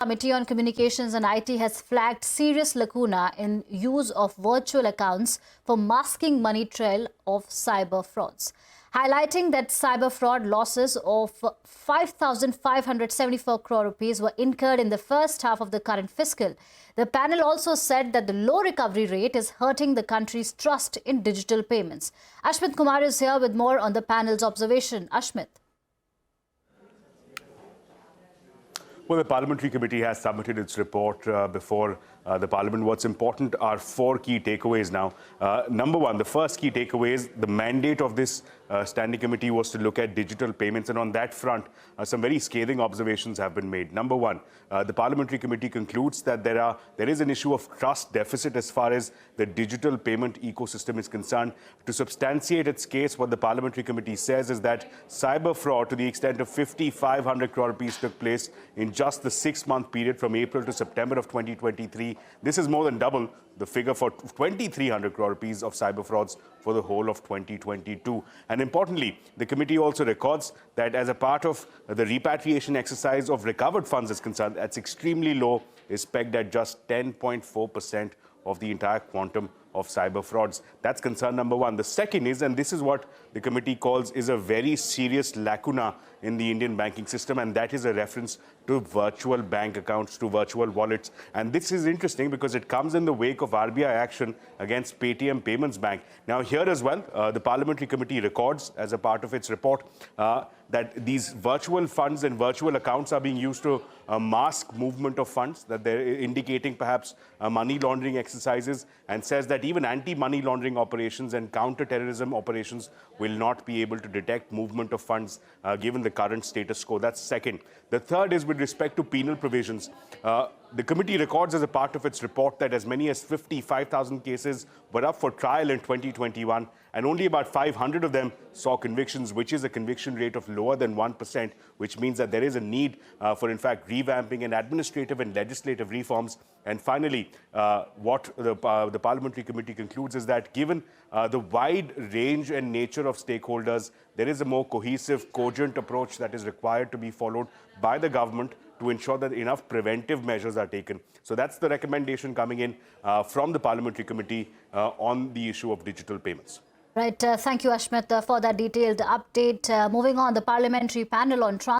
Committee on Communications and IT has flagged serious lacuna in use of virtual accounts for masking money trail of cyber frauds, highlighting that cyber fraud losses of 5,574 crore rupees were incurred in the first half of the current fiscal. The panel also said that the low recovery rate is hurting the country's trust in digital payments. Ashmit Kumar is here with more on the panel's observation. Ashmit. Well, the Parliamentary Committee has submitted its report before the Parliament. What's important are four key takeaways now. Number one, the first key takeaway is the mandate of this standing committee was to look at digital payments. And on that front, some very scathing observations have been made. Number one, the Parliamentary Committee concludes that there is an issue of trust deficit as far as the digital payment ecosystem is concerned. To substantiate its case, what the Parliamentary Committee says is that cyber fraud to the extent of 5,500 crore rupees took place in just the 6-month period from April to September of 2023. This is more than double the figure for 2,300 crore rupees of cyber frauds for the whole of 2022. And importantly, the committee also records that as a part of the repatriation exercise of recovered funds is concerned, that's extremely low, is pegged at just 10.4% of the entire quantum of cyber frauds. That's concern number one. The second is, and this is what the committee calls, is a very serious lacuna in the Indian banking system, and that is a reference to virtual bank accounts, to virtual wallets. And this is interesting because it comes in the wake of RBI action against Paytm Payments Bank. Now here as well, the Parliamentary Committee records as a part of its report that these virtual funds and virtual accounts are being used to mask movement of funds, that they're indicating perhaps money laundering exercises, and says that even anti-money laundering operations and counter-terrorism operations will not be able to detect movement of funds given the current status quo. That's second. The third is with respect to penal provisions. The committee records as a part of its report that as many as 55,000 cases were up for trial in 2021, and only about 500 of them saw convictions, which is a conviction rate of lower than 1%, which means that there is a need for, in fact, revamping and administrative and legislative reforms. And finally, what the Parliamentary Committee concludes is that given the wide range and nature of stakeholders, there is a more cohesive, cogent approach that is required to be followed by the government to ensure that enough preventive measures are taken. So that's the recommendation coming in from the Parliamentary Committee on the issue of digital payments. Right. Thank you, Ashmit, for that detailed update. Moving on, the Parliamentary Panel on